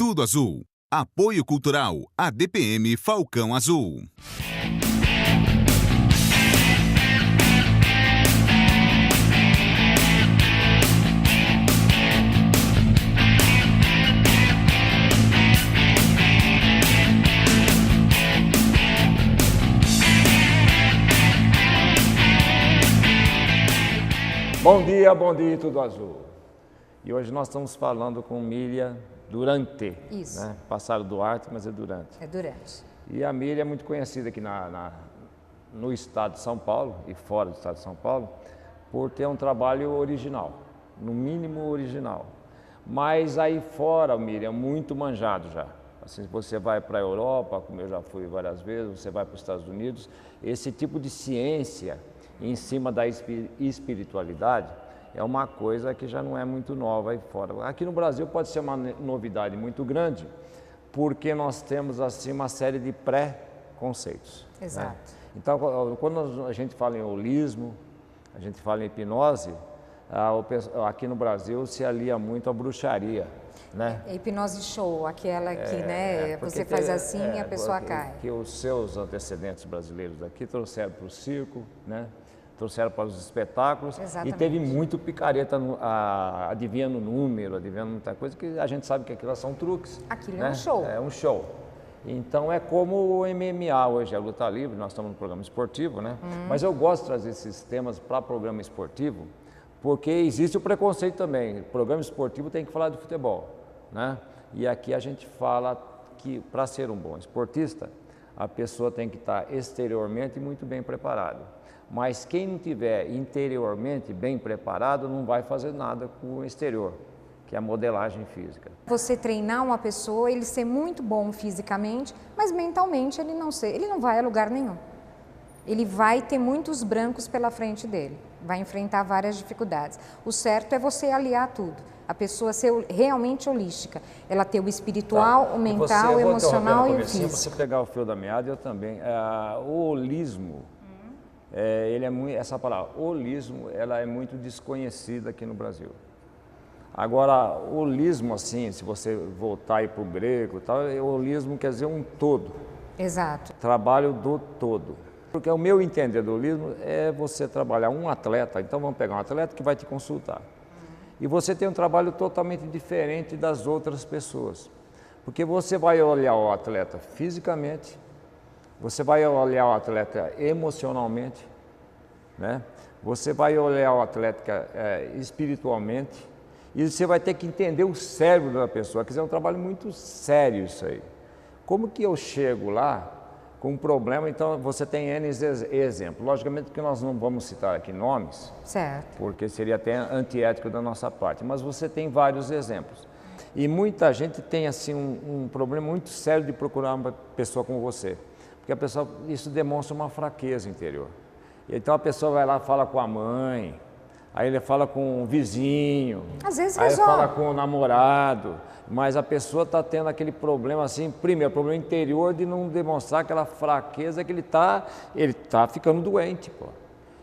Tudo Azul. Apoio Cultural, ADPM Falcão Azul. Bom dia, Tudo Azul. E hoje nós estamos falando com Miriam Durante. Isso. Né? Passaram Duarte, mas é Durante. É Durante. E a Miriam é muito conhecida aqui no estado de São Paulo e fora do estado de São Paulo por ter um trabalho original, no mínimo original. Mas aí fora, Miriam, muito manjado já. Assim, você vai para a Europa, como eu já fui várias vezes, você vai para os Estados Unidos, esse tipo de ciência em cima da espiritualidade é uma coisa que já não é muito nova aí fora. Aqui no Brasil pode ser uma novidade muito grande, porque nós temos assim uma série de pré-conceitos. Exato. Né? Então, quando a gente fala em holismo, a gente fala em hipnose, aqui no Brasil se alia muito à bruxaria. Né? É hipnose show, aquela que você faz assim e a pessoa cai. Que os seus antecedentes brasileiros aqui trouxeram para o circo, né? Trouxeram para os espetáculos. Exatamente. E teve muito picareta adivinhando número, adivinhando muita coisa, que a gente sabe que aquilo são truques. Aquilo né? é um show. É um show. Então é como o MMA hoje, a luta livre, nós estamos no programa esportivo, né? Mas eu gosto de trazer esses temas para programa esportivo, porque existe o preconceito também. O programa esportivo tem que falar de futebol, né? E aqui a gente fala que para ser um bom esportista, a pessoa tem que estar exteriormente muito bem preparada. Mas quem não tiver interiormente bem preparado não vai fazer nada com o exterior, que é a modelagem física. Você treinar uma pessoa, ele ser muito bom fisicamente, mas mentalmente ele não vai a lugar nenhum. Ele vai ter muitos brancos pela frente dele, vai enfrentar várias dificuldades. O certo é você aliar tudo, a pessoa ser realmente holística, ela ter o espiritual, o mental, o emocional e o físico. Se você pegar o fio da meada, eu também. O holismo, essa palavra, holismo, ela é muito desconhecida aqui no Brasil. Agora, holismo, assim, se você voltar aí para o grego, tal, holismo quer dizer um todo. Exato. Trabalho do todo. Porque o meu entender do holismo é você trabalhar um atleta, então vamos pegar um atleta que vai te consultar. E você tem um trabalho totalmente diferente das outras pessoas. Porque você vai olhar o atleta fisicamente, você vai olhar o atleta emocionalmente, né? Você vai olhar o atleta espiritualmente, e você vai ter que entender o cérebro da pessoa. Quer dizer, é um trabalho muito sério isso aí. Como que eu chego lá com um problema? Então, você tem N exemplos. Logicamente que nós não vamos citar aqui nomes, certo, porque seria até antiético da nossa parte, mas você tem vários exemplos. E muita gente tem assim um problema muito sério de procurar uma pessoa como você, porque a pessoa, isso demonstra uma fraqueza interior. Então a pessoa vai lá, fala com a mãe, aí ele fala com o vizinho, às vezes aí ele resolve. fala com o namorado, mas a pessoa está tendo aquele problema assim, primeiro, problema interior de não demonstrar aquela fraqueza que ele tá ficando doente, pô.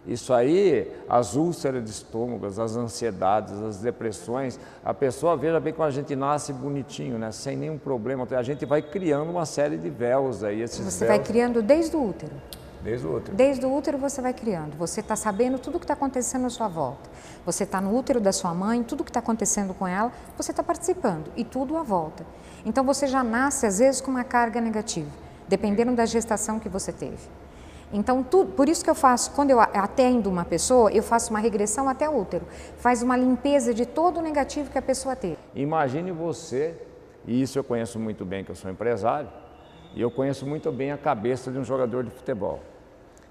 Isso aí, as úlceras de estômago, as ansiedades, as depressões, a pessoa, veja bem, quando a gente nasce bonitinho, né, sem nenhum problema, a gente vai criando uma série de véus aí. Você vai criando desde o útero. Desde o útero. Desde o útero você vai criando, você está sabendo tudo o que está acontecendo à sua volta. Você está no útero da sua mãe, tudo o que está acontecendo com ela, você está participando e tudo à volta. Então você já nasce às vezes com uma carga negativa, dependendo da gestação que você teve. Então, por isso que eu faço, quando eu atendo uma pessoa, eu faço uma regressão até o útero, faz uma limpeza de todo o negativo que a pessoa teve. Imagine você, e isso eu conheço muito bem, que eu sou empresário, e eu conheço muito bem a cabeça de um jogador de futebol.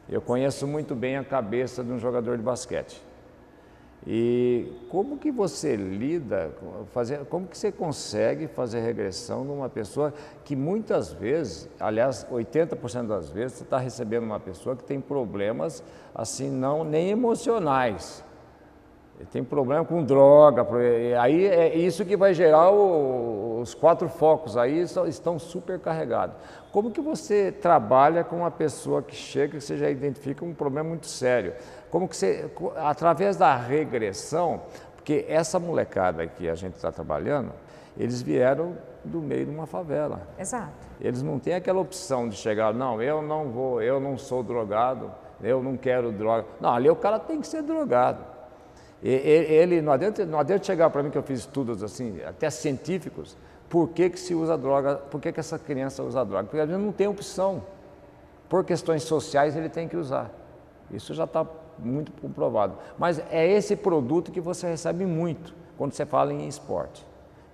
Eu conheço muito bem a cabeça de um jogador de basquete. E como que você lida, como que você consegue fazer regressão numa pessoa que muitas vezes, aliás, 80% das vezes, você está recebendo uma pessoa que tem problemas assim, nem emocionais. Ele tem problema com droga, aí é isso que vai gerar os 4 focos, aí estão super carregados. Como que você trabalha com uma pessoa que chega, que você já identifica um problema muito sério? Como que você, através da regressão, porque essa molecada que a gente está trabalhando, Eles vieram do meio de uma favela. Exato. Eles não têm aquela opção de chegar, não, eu não vou, eu não sou drogado, eu não quero droga. Não, ali o cara tem que ser drogado. Ele não adianta chegar para mim que eu fiz estudos assim, até científicos, por que se usa droga, por que essa criança usa droga? Porque a gente não tem opção. Por questões sociais ele tem que usar. Isso já está muito comprovado. Mas é esse produto que você recebe muito quando você fala em esporte.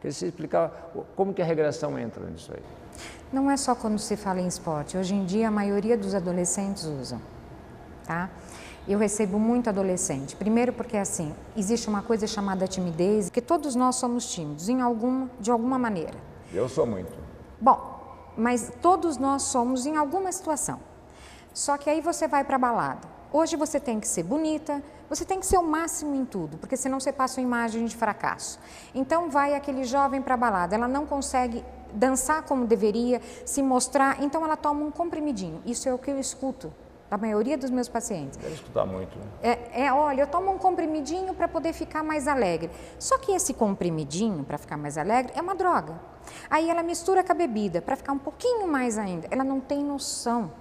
Queria você explicar como que a regressão entra nisso aí. Não é só quando se fala em esporte. Hoje em dia a maioria dos adolescentes usam, tá? Eu recebo muito adolescente. Primeiro porque assim, existe uma coisa chamada timidez, que todos nós somos tímidos de alguma maneira. Eu sou muito. Bom, mas todos nós somos em alguma situação. Só que aí você vai para a balada. Hoje você tem que ser bonita, você tem que ser o máximo em tudo, porque senão você passa uma imagem de fracasso. Então vai aquele jovem para a balada, ela não consegue dançar como deveria, se mostrar, então ela toma um comprimidinho. Isso é o que eu escuto da maioria dos meus pacientes. Deve escutar muito, né? Olha, eu tomo um comprimidinho para poder ficar mais alegre. Só que esse comprimidinho, para ficar mais alegre, é uma droga. Aí ela mistura com a bebida, para ficar um pouquinho mais ainda. Ela não tem noção.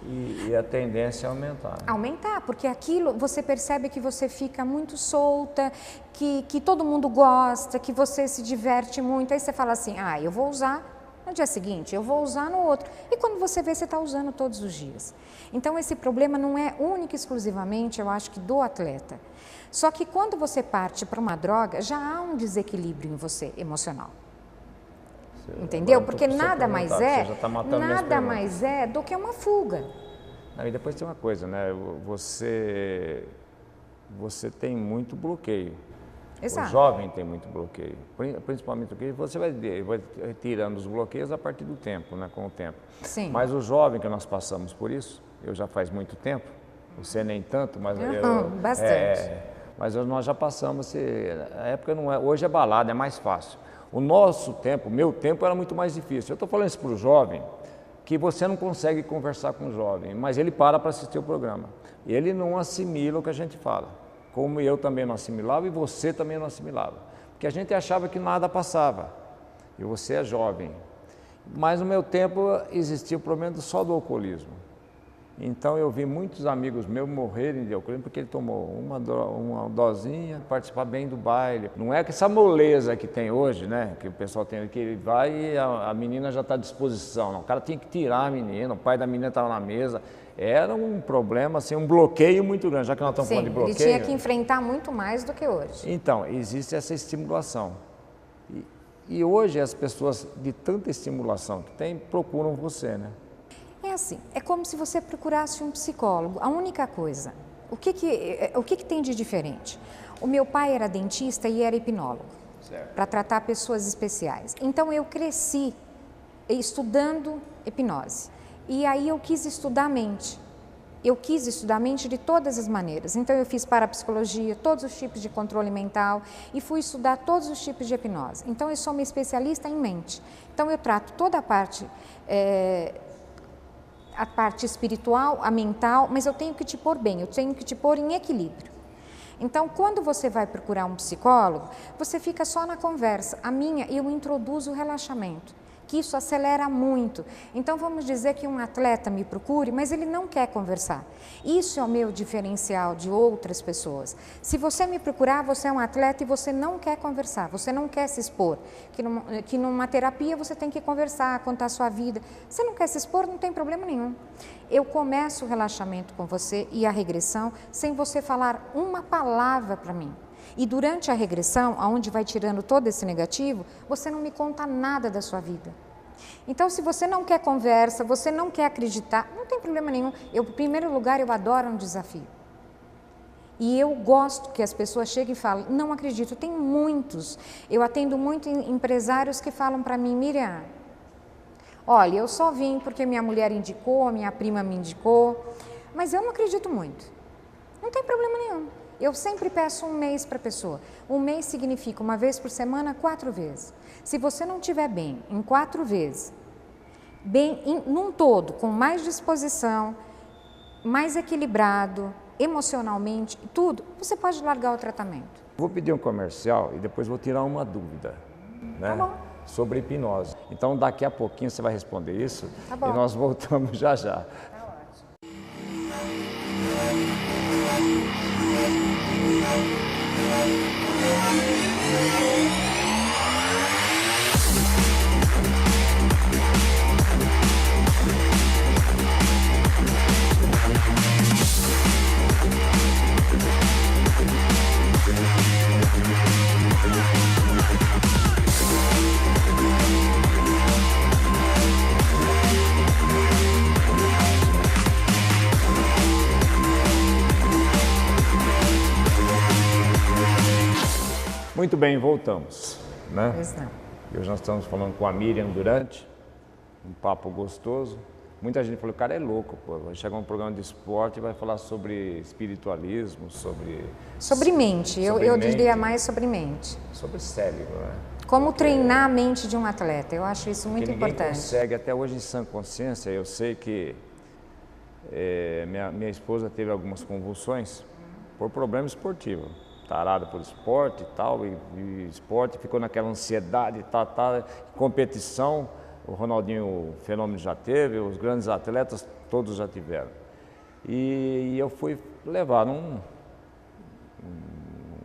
E a tendência é aumentar. Né? Aumentar, porque aquilo você percebe que você fica muito solta, que todo mundo gosta, que você se diverte muito. Aí você fala assim, eu vou usar no dia seguinte, eu vou usar no outro. E quando você vê, você está usando todos os dias. Então esse problema não é único e exclusivamente, eu acho que do atleta. Só que quando você parte para uma droga, já há um desequilíbrio em você emocional. Entendeu? Porque nada mais é do que uma fuga. Não, e depois tem uma coisa, né? Você tem muito bloqueio. Exato. O jovem tem muito bloqueio, principalmente porque você vai tirando os bloqueios a partir do tempo, né? Com o tempo. Sim. Mas o jovem que nós passamos por isso, eu já faz muito tempo, você nem tanto, mas bastante. Mas nós já passamos, a época não é, hoje é balada, é mais fácil. O nosso tempo, o meu tempo era muito mais difícil. Eu estou falando isso para o jovem, que você não consegue conversar com o jovem, mas ele para assistir o programa. E ele não assimila o que a gente fala, como eu também não assimilava e você também não assimilava. Porque a gente achava que nada passava, e você é jovem. Mas no meu tempo existia o problema só do alcoolismo. Então eu vi muitos amigos meus morrerem de alcoolismo porque ele tomou uma dosinha, participar bem do baile. Não é que essa moleza que tem hoje, né? Que o pessoal tem, que ele vai e a menina já está à disposição. Não, o cara tinha que tirar a menina, o pai da menina estava na mesa. Era um problema, assim, um bloqueio muito grande, já que nós estamos falando de bloqueio. Ele tinha que enfrentar muito mais do que hoje. Então, existe essa estimulação. E hoje as pessoas, de tanta estimulação que tem, procuram você, né? É assim, é como se você procurasse um psicólogo. A única coisa, o que tem de diferente? O meu pai era dentista e era hipnólogo, para tratar pessoas especiais. Então eu cresci estudando hipnose. E aí eu quis estudar a mente. Eu quis estudar a mente de todas as maneiras. Então eu fiz parapsicologia, todos os tipos de controle mental e fui estudar todos os tipos de hipnose. Então eu sou uma especialista em mente. Então eu trato toda a parte espiritual, a mental, mas eu tenho que te pôr bem, eu tenho que te pôr em equilíbrio. Então, quando você vai procurar um psicólogo, você fica só na conversa. A minha, eu introduzo o relaxamento, que isso acelera muito. Então, vamos dizer que um atleta me procure, mas ele não quer conversar. Isso é o meu diferencial de outras pessoas. Se você me procurar, você é um atleta e você não quer conversar, você não quer se expor. Que numa terapia você tem que conversar, contar a sua vida. Você não quer se expor, não tem problema nenhum. Eu começo o relaxamento com você e a regressão sem você falar uma palavra para mim. E durante a regressão, onde vai tirando todo esse negativo, você não me conta nada da sua vida. Então, se você não quer conversa, você não quer acreditar, não tem problema nenhum. Em primeiro lugar, eu adoro um desafio. E eu gosto que as pessoas cheguem e falem, não acredito, tem muitos. Eu atendo muito empresários que falam para mim, Miriam, olha, eu só vim porque minha mulher indicou, minha prima me indicou, mas eu não acredito muito. Não tem problema nenhum. Eu sempre peço um mês para a pessoa. Um mês significa uma vez por semana, 4 vezes. Se você não estiver bem em 4 vezes, bem num todo, com mais disposição, mais equilibrado, emocionalmente, tudo, você pode largar o tratamento. Vou pedir um comercial e depois vou tirar uma dúvida. Né? Tá bom. sobre hipnose. Então, daqui a pouquinho você vai responder isso Tá bom. e nós voltamos já já. Muito bem, voltamos, né? Pois não. E hoje nós estamos falando com a Miriam Durante, um papo gostoso. Muita gente falou, o cara é louco, pô, vai chegar um programa de esporte e vai falar sobre espiritualismo, Sobre mente, sobre eu mente. diria mais sobre mente. Sobre cérebro, né? Como treinar a mente de um atleta, eu acho isso muito Porque ninguém importante. consegue, até hoje em sã consciência, eu sei que minha esposa teve algumas convulsões por problema esportivo. Tarada por esporte e tal, e esporte, ficou naquela ansiedade, competição, o Ronaldinho o Fenômeno já teve, os grandes atletas todos já tiveram. E eu fui levar um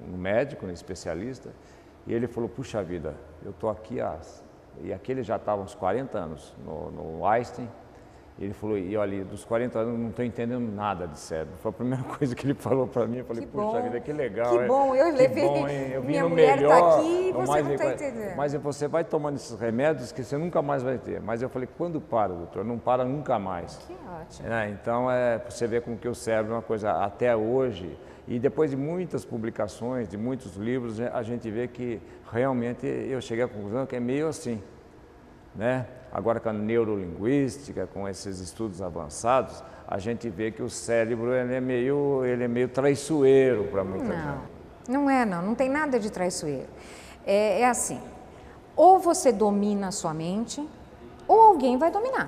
médico, um especialista, e ele falou, puxa vida, eu estou aqui, e aquele já estava uns 40 anos no Einstein. Ele falou, e olha, dos 40 anos não estou entendendo nada de cérebro. Foi a primeira coisa que ele falou para mim. Eu falei, puxa vida, que legal. Que bom, eu levei, bom, hein? Eu vim minha no mulher melhor, está aqui e você não está entendendo. Mas você vai tomando esses remédios que você nunca mais vai ter. Mas eu falei, quando para, doutor? Não para nunca mais. Que ótimo. Então, você vê como que o cérebro é uma coisa, até hoje, e depois de muitas publicações, de muitos livros, a gente vê que realmente eu cheguei à conclusão que é meio assim, né? Agora com a neurolinguística, com esses estudos avançados, a gente vê que o cérebro ele é meio traiçoeiro para muita gente. Não tem nada de traiçoeiro. É assim, ou você domina a sua mente, ou alguém vai dominar,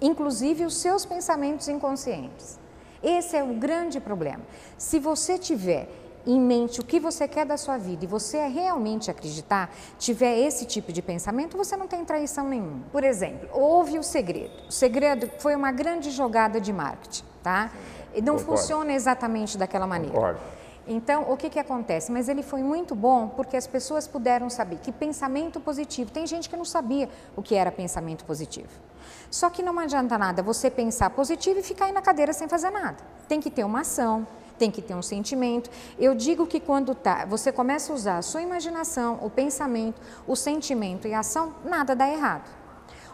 inclusive os seus pensamentos inconscientes. Esse é o grande problema. Se você tiver em mente o que você quer da sua vida e você realmente acreditar, tiver esse tipo de pensamento, você não tem traição nenhuma. Por exemplo, houve o segredo. O segredo foi uma grande jogada de marketing, tá? E não funciona exatamente daquela maneira. Concordo. Então, o que acontece? Mas ele foi muito bom porque as pessoas puderam saber que pensamento positivo, tem gente que não sabia o que era pensamento positivo. Só que não adianta nada você pensar positivo e ficar aí na cadeira sem fazer nada. Tem que ter uma ação, tem que ter um sentimento. Eu digo que quando você começa a usar a sua imaginação, o pensamento, o sentimento e a ação, nada dá errado.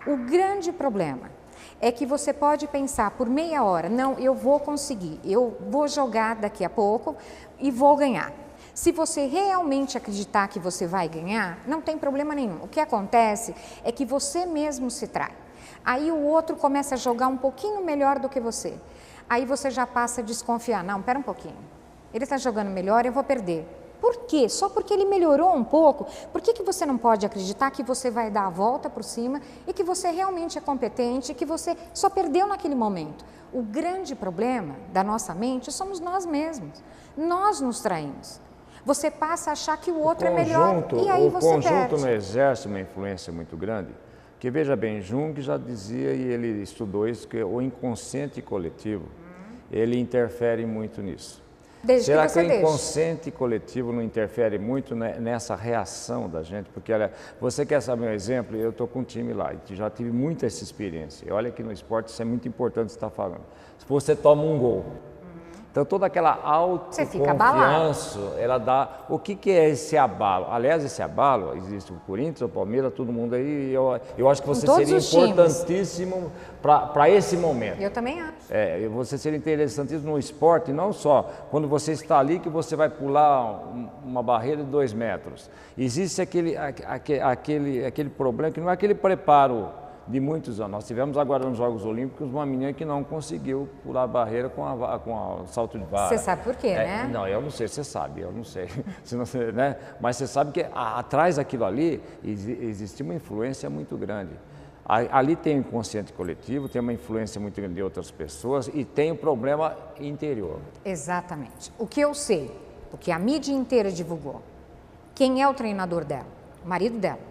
O grande problema é que você pode pensar por meia hora, não, eu vou conseguir, eu vou jogar daqui a pouco e vou ganhar. Se você realmente acreditar que você vai ganhar, não tem problema nenhum. O que acontece é que você mesmo se trai. Aí o outro começa a jogar um pouquinho melhor do que você. Aí você já passa a desconfiar, não, pera um pouquinho, ele está jogando melhor, eu vou perder. Por quê? Só porque ele melhorou um pouco, por que você não pode acreditar que você vai dar a volta por cima e que você realmente é competente, que você só perdeu naquele momento? O grande problema da nossa mente somos nós mesmos, nós nos traímos. Você passa a achar que o outro é melhor e aí você perde. O conjunto não exerce uma influência muito grande? Que veja bem, Jung já dizia, e ele estudou isso, que o inconsciente coletivo, ele interfere muito nisso. Será que o inconsciente coletivo não interfere muito nessa reação da gente? Porque, olha, você quer saber um exemplo? Eu estou com um time lá, e já tive muita essa experiência. E olha que no esporte isso é muito importante você estar falando. Se você toma um gol, então toda aquela autoconfiança, ela dá... O que é esse abalo? Aliás, esse abalo, existe o Corinthians, o Palmeiras, todo mundo aí, eu acho que você seria importantíssimo para esse momento. Eu também acho. Você seria interessantíssimo no esporte, não só quando você está ali que você vai pular uma barreira de 2 metros. Existe aquele problema que não é aquele preparo de muitos anos. Nós tivemos agora nos Jogos Olímpicos uma menina que não conseguiu pular a barreira com o salto de vara. Você sabe por quê, né? Não, eu não sei, você sabe, eu não sei. Né? Mas você sabe que atrás daquilo ali existe uma influência muito grande. Ali tem o inconsciente coletivo, tem uma influência muito grande de outras pessoas e tem o problema interior. Exatamente. O que eu sei, o que a mídia inteira divulgou, quem é o treinador dela? O marido dela.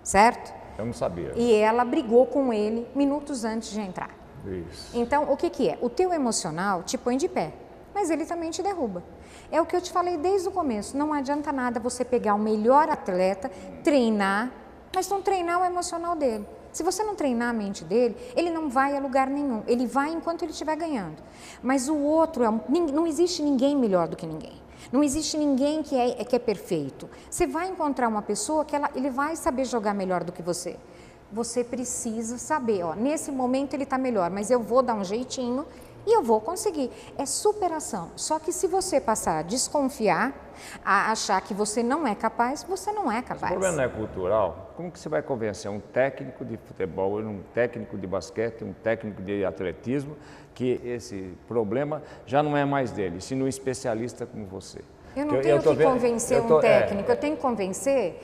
certo? Eu não sabia. E ela brigou com ele minutos antes de entrar. Isso. Então, o que que é? O teu emocional te põe de pé, mas ele também te derruba. É o que eu te falei desde o começo, não adianta nada você pegar o melhor atleta, treinar, mas não treinar o emocional dele. Se você não treinar a mente dele, ele não vai a lugar nenhum, ele vai enquanto ele estiver ganhando. Mas o outro, não existe ninguém melhor do que ninguém. Não existe ninguém que é perfeito. Você vai encontrar uma pessoa que ele vai saber jogar melhor do que você. Você precisa saber, ó, nesse momento ele está melhor, mas eu vou dar um jeitinho e eu vou conseguir. É superação. Só que se você passar a desconfiar, a achar que você não é capaz, você não é capaz. O problema não é cultural. Como que você vai convencer um técnico de futebol, um técnico de basquete, um técnico de atletismo, que esse problema já não é mais dele, sino um especialista como você? Eu não tenho que convencer um técnico, eu tenho que convencer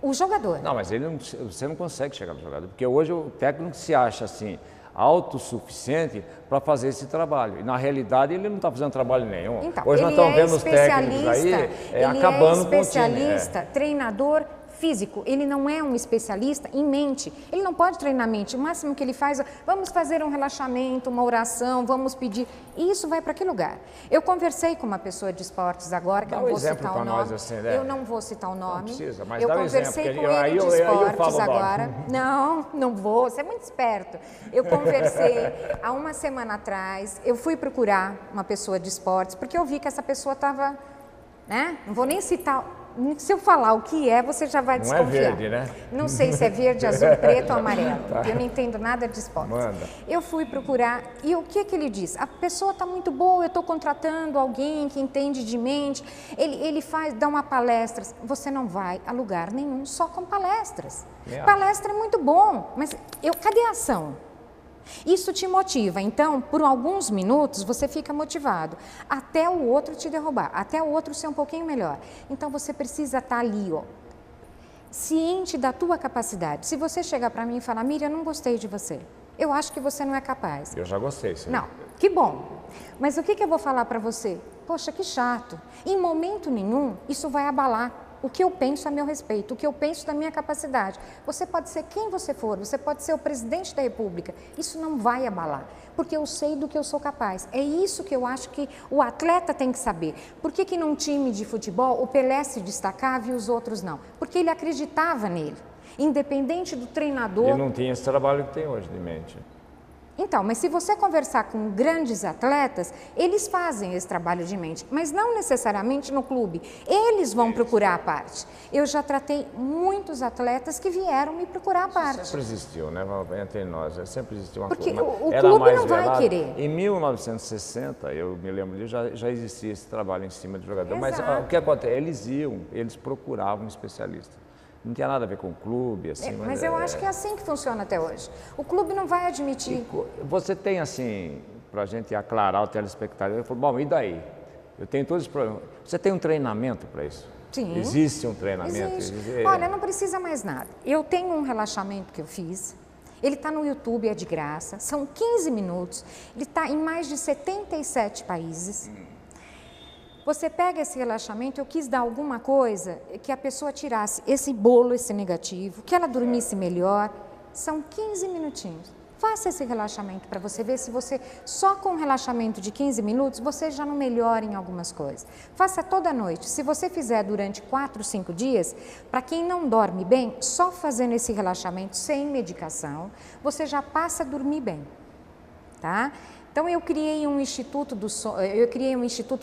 o jogador. Não, mas você não consegue chegar no jogador, porque hoje o técnico se acha assim, autossuficiente para fazer esse trabalho. E na realidade ele não está fazendo trabalho nenhum. Então, hoje nós estamos vendo os técnicos aí acabando com o time. Ele é especialista, treinador físico, ele não é um especialista em mente, ele não pode treinar mente, o máximo que ele faz é, vamos fazer um relaxamento, uma oração, vamos pedir, e isso vai para que lugar? Eu conversei com uma pessoa de esportes agora, que eu não vou citar o nome, assim, né? Eu não vou citar o nome, não precisa, mas eu dá conversei exemplo, com ele aí de esportes eu agora, não vou, você é muito esperto, eu conversei há uma semana atrás, eu fui procurar uma pessoa de esportes, porque eu vi que essa pessoa estava, né, não vou nem citar. Se eu falar o que é, você já vai desconfiar. Não é verde, né? Não sei se é verde, azul, preto ou amarelo. Tá. Eu não entendo nada de esportes. Manda. Eu fui procurar e o que ele diz? A pessoa está muito boa, eu estou contratando alguém que entende de mente. Ele dá uma palestra. Você não vai a lugar nenhum só com palestras. Palestra é muito bom, mas cadê a ação? Isso te motiva, então, por alguns minutos você fica motivado, até o outro te derrubar, até o outro ser um pouquinho melhor. Então você precisa estar ali, ó, ciente da tua capacidade. Se você chegar para mim e falar, Miriam, eu não gostei de você, eu acho que você não é capaz. Eu já gostei, sim. Não, que bom. Mas o que eu vou falar para você? Poxa, que chato. Em momento nenhum isso vai abalar o que eu penso a meu respeito, o que eu penso da minha capacidade. Você pode ser quem você for, você pode ser o presidente da República, isso não vai abalar, porque eu sei do que eu sou capaz. É isso que eu acho que o atleta tem que saber. Por que num time de futebol o Pelé se destacava e os outros não? Porque ele acreditava nele, independente do treinador. Ele não tinha esse trabalho que tem hoje de mente. Então, mas se você conversar com grandes atletas, eles fazem esse trabalho de mente, mas não necessariamente no clube. Eles vão procurar a parte. Eu já tratei muitos atletas que vieram me procurar a parte. Sempre existiu, né? Entre nós, sempre existiu uma porque coisa. Porque o clube não vai querer. Em 1960, eu me lembro disso, já existia esse trabalho em cima do jogador. Exato. Mas o que acontece? Eles procuravam um especialista. Não tinha nada a ver com o clube, assim. Mas eu acho que é assim que funciona até hoje. O clube não vai admitir. Você tem, assim, para a gente aclarar o telespectador, ele falou, bom, e daí? Eu tenho todos os problemas. Você tem um treinamento para isso? Sim. Existe um treinamento? Existe. Olha, não precisa mais nada. Eu tenho um relaxamento que eu fiz. Ele está no YouTube, é de graça. São 15 minutos. Ele está em mais de 77 países. Você pega esse relaxamento, eu quis dar alguma coisa que a pessoa tirasse esse bolo, esse negativo, que ela dormisse melhor. São 15 minutinhos. Faça esse relaxamento para você ver se você, só com um relaxamento de 15 minutos, você já não melhora em algumas coisas. Faça toda noite. Se você fizer durante 4, 5 dias, para quem não dorme bem, só fazendo esse relaxamento sem medicação, você já passa a dormir bem, tá? Então, eu criei um instituto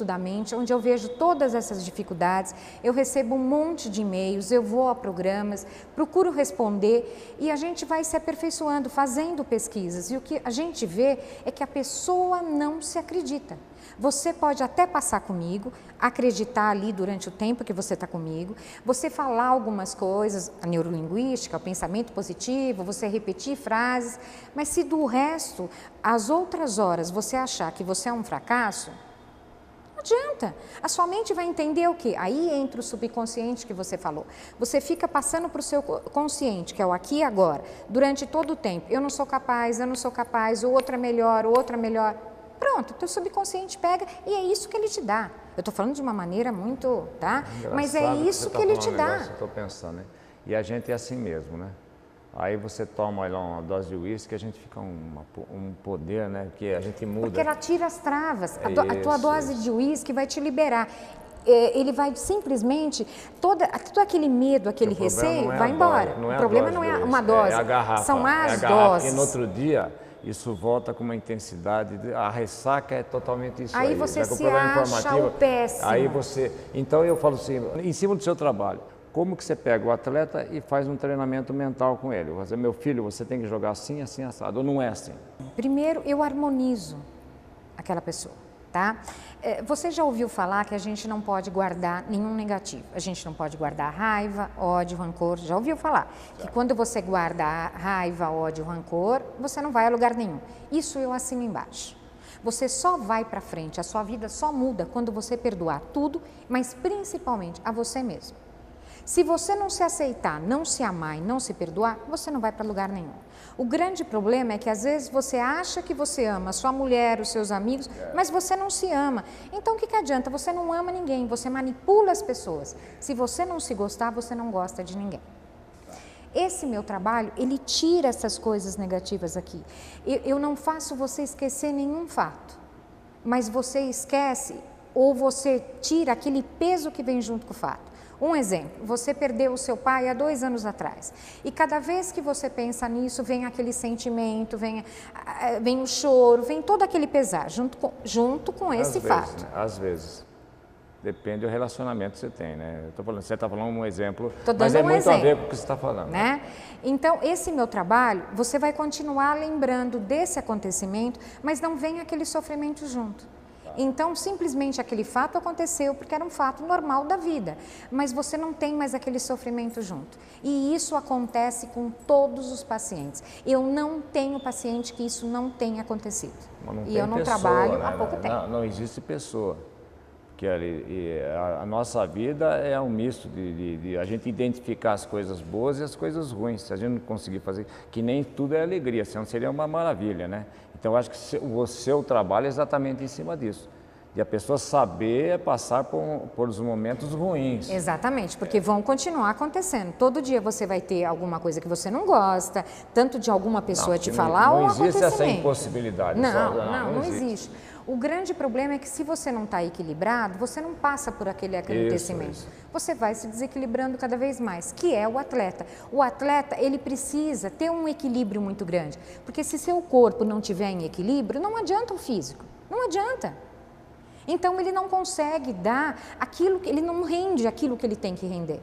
da mente, onde eu vejo todas essas dificuldades, eu recebo um monte de e-mails, eu vou a programas, procuro responder e a gente vai se aperfeiçoando, fazendo pesquisas. E o que a gente vê é que a pessoa não se acredita. Você pode até passar comigo, acreditar ali durante o tempo que você está comigo, você falar algumas coisas, a neurolinguística, o pensamento positivo, você repetir frases, mas se do resto, as outras horas, você achar que você é um fracasso, não adianta. A sua mente vai entender o quê? Aí entra o subconsciente que você falou. Você fica passando para o seu consciente, que é o aqui e agora, durante todo o tempo. Eu não sou capaz, o outro é melhor, o outro é melhor. Pronto, o teu subconsciente pega e é isso que ele te dá. Eu estou falando de uma maneira muito, tá? Mas é isso que ele te dá. Estou pensando, né? E a gente é assim mesmo, né? Aí você toma lá uma dose de uísque, a gente fica um poder, né? Que a gente muda. Porque ela tira as travas. A tua Isso, dose isso. de uísque vai te liberar. Ele vai simplesmente, todo aquele medo, aquele receio, vai embora. O problema não é uma dose, é a garrafa, são as garrafa, doses. E no outro dia, isso volta com uma intensidade, a ressaca é totalmente isso aí. Aí você com o se problema acha informativo, o péssimo. Aí você, então eu falo assim, em cima do seu trabalho, como que você pega o atleta e faz um treinamento mental com ele? Você, meu filho, você tem que jogar assim, assim, assado, ou não é assim? Primeiro, eu harmonizo aquela pessoa, tá? Você já ouviu falar que a gente não pode guardar nenhum negativo. A gente não pode guardar raiva, ódio, rancor. Já ouviu falar? Que quando você guarda raiva, ódio, rancor, você não vai a lugar nenhum. Isso eu assino embaixo. Você só vai para frente, a sua vida só muda quando você perdoar tudo, mas principalmente a você mesmo. Se você não se aceitar, não se amar e não se perdoar, você não vai para lugar nenhum. O grande problema é que às vezes você acha que você ama a sua mulher, os seus amigos, mas você não se ama. Então o que adianta? Você não ama ninguém, você manipula as pessoas. Se você não se gostar, você não gosta de ninguém. Esse meu trabalho, ele tira essas coisas negativas aqui. Eu não faço você esquecer nenhum fato, mas você esquece ou você tira aquele peso que vem junto com o fato. Um exemplo, você perdeu o seu pai há 2 anos atrás e cada vez que você pensa nisso, vem aquele sentimento, vem o choro, vem todo aquele pesar junto com esse fato. Né? Às vezes. Depende do relacionamento que você tem, né? Você está falando um exemplo, mas é muito a ver com o que você está falando. Né? Então, esse meu trabalho, você vai continuar lembrando desse acontecimento, mas não vem aquele sofrimento junto. Então, simplesmente aquele fato aconteceu porque era um fato normal da vida, mas você não tem mais aquele sofrimento junto. E isso acontece com todos os pacientes. Eu não tenho paciente que isso não tenha acontecido. E eu não trabalho há pouco tempo. Não existe pessoa. Porque a nossa vida é um misto de a gente identificar as coisas boas e as coisas ruins. Se a gente não conseguir fazer, que nem tudo é alegria, senão seria uma maravilha, né? Então, eu acho que o seu trabalho é exatamente em cima disso. De a pessoa saber passar por os momentos ruins. Exatamente, porque vão continuar acontecendo. Todo dia você vai ter alguma coisa que você não gosta, tanto de alguma pessoa te falar ou acontecimento. Não existe essa impossibilidade. Não existe. O grande problema é que se você não está equilibrado, você não passa por aquele acontecimento. Isso. Você vai se desequilibrando cada vez mais, que é o atleta. O atleta, ele precisa ter um equilíbrio muito grande, porque se seu corpo não estiver em equilíbrio, não adianta o físico, não adianta. Então ele não consegue dar aquilo, ele não rende aquilo que ele tem que render.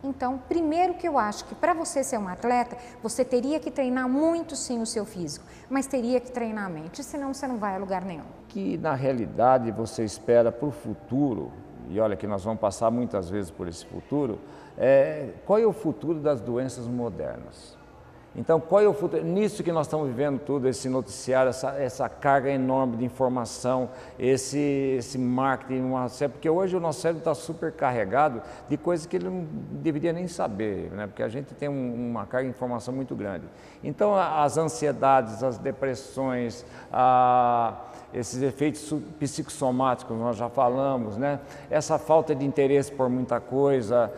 Então, primeiro que eu acho que para você ser um atleta, você teria que treinar muito sim o seu físico, mas teria que treinar a mente, senão você não vai a lugar nenhum. Que na realidade você espera para o futuro, e olha que nós vamos passar muitas vezes por esse futuro, qual é o futuro das doenças modernas? Então, qual é o futuro? Nisso que nós estamos vivendo tudo, esse noticiário, essa carga enorme de informação, esse marketing, porque hoje o nosso cérebro está super carregado de coisas que ele não deveria nem saber, né? Porque a gente tem uma carga de informação muito grande. Então, as ansiedades, as depressões, esses efeitos psicossomáticos, nós já falamos, né? Essa falta de interesse por muita coisa,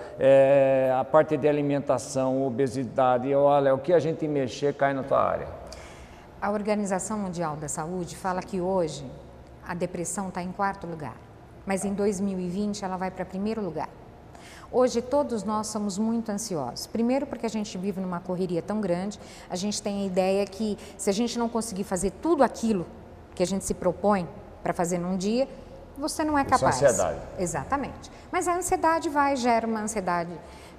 a parte de alimentação, obesidade, olha, o que a gente mexer cai na tua área. A Organização Mundial da Saúde fala que hoje a depressão está em 4º lugar, mas em 2020 ela vai para 1º lugar. Hoje todos nós somos muito ansiosos. Primeiro porque a gente vive numa correria tão grande, a gente tem a ideia que se a gente não conseguir fazer tudo aquilo que a gente se propõe para fazer num dia, você não é capaz. Isso é ansiedade. Exatamente. Mas a ansiedade gera uma ansiedade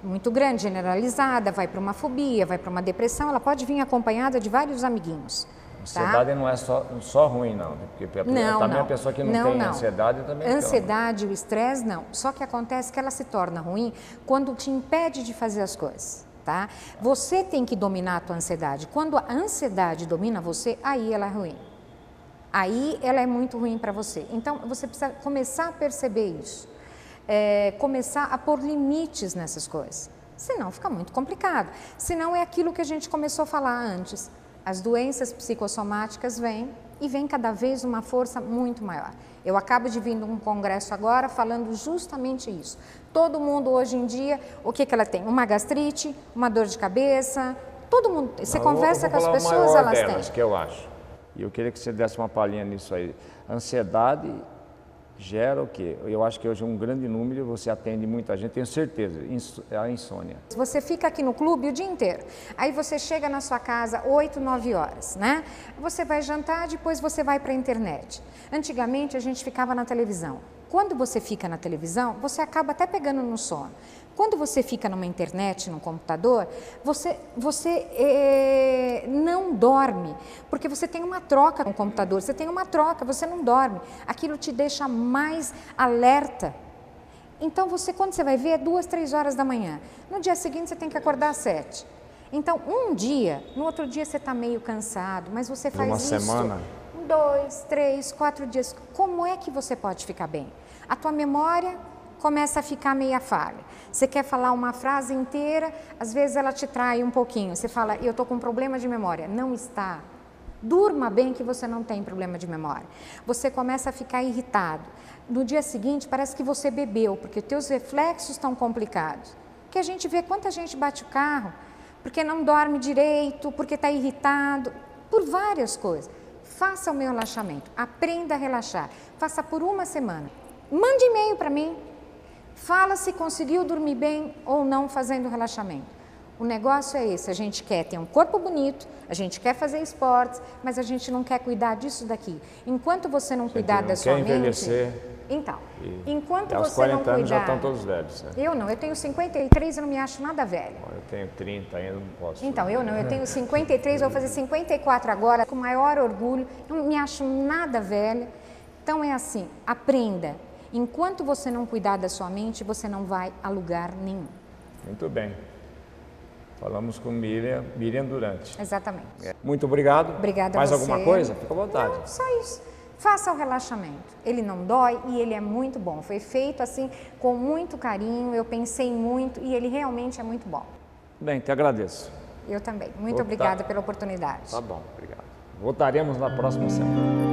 muito grande, generalizada, vai para uma fobia, vai para uma depressão, ela pode vir acompanhada de vários amiguinhos. Ansiedade não é só ruim, não. Porque também a pessoa que não tem ansiedade também... Ansiedade, o estresse, não. Só que acontece que ela se torna ruim quando te impede de fazer as coisas. Tá? Você tem que dominar a tua ansiedade. Quando a ansiedade domina você, aí ela é ruim. Aí ela é muito ruim para você. Então, você precisa começar a perceber isso. Começar a pôr limites nessas coisas. Senão fica muito complicado. Senão é aquilo que a gente começou a falar antes. As doenças psicossomáticas vêm e vem cada vez uma força muito maior. Eu acabo de vir de um congresso agora falando justamente isso. Todo mundo hoje em dia, o que ela tem? Uma gastrite, uma dor de cabeça, todo mundo. Você conversa com as pessoas, elas delas, têm. Que eu acho. E eu queria que você desse uma palhinha nisso aí. Ansiedade gera o quê? Eu acho que hoje é um grande número, você atende muita gente, tenho certeza, é a insônia. Você fica aqui no clube o dia inteiro, aí você chega na sua casa 8, 9 horas, né? Você vai jantar, depois você vai para a internet. Antigamente a gente ficava na televisão. Quando você fica na televisão, você acaba até pegando no sono. Quando você fica numa internet, num computador, você não dorme, porque você tem uma troca com o computador, você tem uma troca, você não dorme. Aquilo te deixa mais alerta. Então, quando você vai ver, é 2, 3 horas da manhã. No dia seguinte, você tem que acordar às 7. Então, um dia, no outro dia você está meio cansado, mas você faz isso. Uma semana? 2, 3, 4 dias. Como é que você pode ficar bem? A tua memória começa a ficar meia falha. Você quer falar uma frase inteira, às vezes ela te trai um pouquinho. Você fala, eu estou com problema de memória. Não está. Durma bem que você não tem problema de memória. Você começa a ficar irritado. No dia seguinte parece que você bebeu, porque teus reflexos estão complicados. Que a gente vê quanta gente bate o carro, porque não dorme direito, porque está irritado, por várias coisas. Faça o meu relaxamento, aprenda a relaxar. Faça por uma semana. Mande e-mail para mim. Fala se conseguiu dormir bem ou não fazendo relaxamento. O negócio é esse, a gente quer ter um corpo bonito, a gente quer fazer esportes, mas a gente não quer cuidar disso daqui. Enquanto você não cuidar da sua mente... envelhecer. Então, enquanto aos você não 40 anos já cuidar... estão todos velhos. Né? Eu não, eu tenho 53 e não me acho nada velha. Eu tenho 30 ainda, não posso. Então, eu não, eu tenho 53, vou fazer 54 agora, com maior orgulho, não me acho nada velha. Então é assim, aprenda. Enquanto você não cuidar da sua mente, você não vai a lugar nenhum. Muito bem. Falamos com Miriam Durante. Exatamente. Muito obrigado. Obrigada Mais a você. alguma coisa? Fica à vontade. Não, só isso. Faça o relaxamento. Ele não dói e ele é muito bom. Foi feito assim com muito carinho, eu pensei muito e ele realmente é muito bom. Bem, te agradeço. Eu também. Muito obrigada pela oportunidade. Tá bom, obrigado. Voltaremos na próxima semana.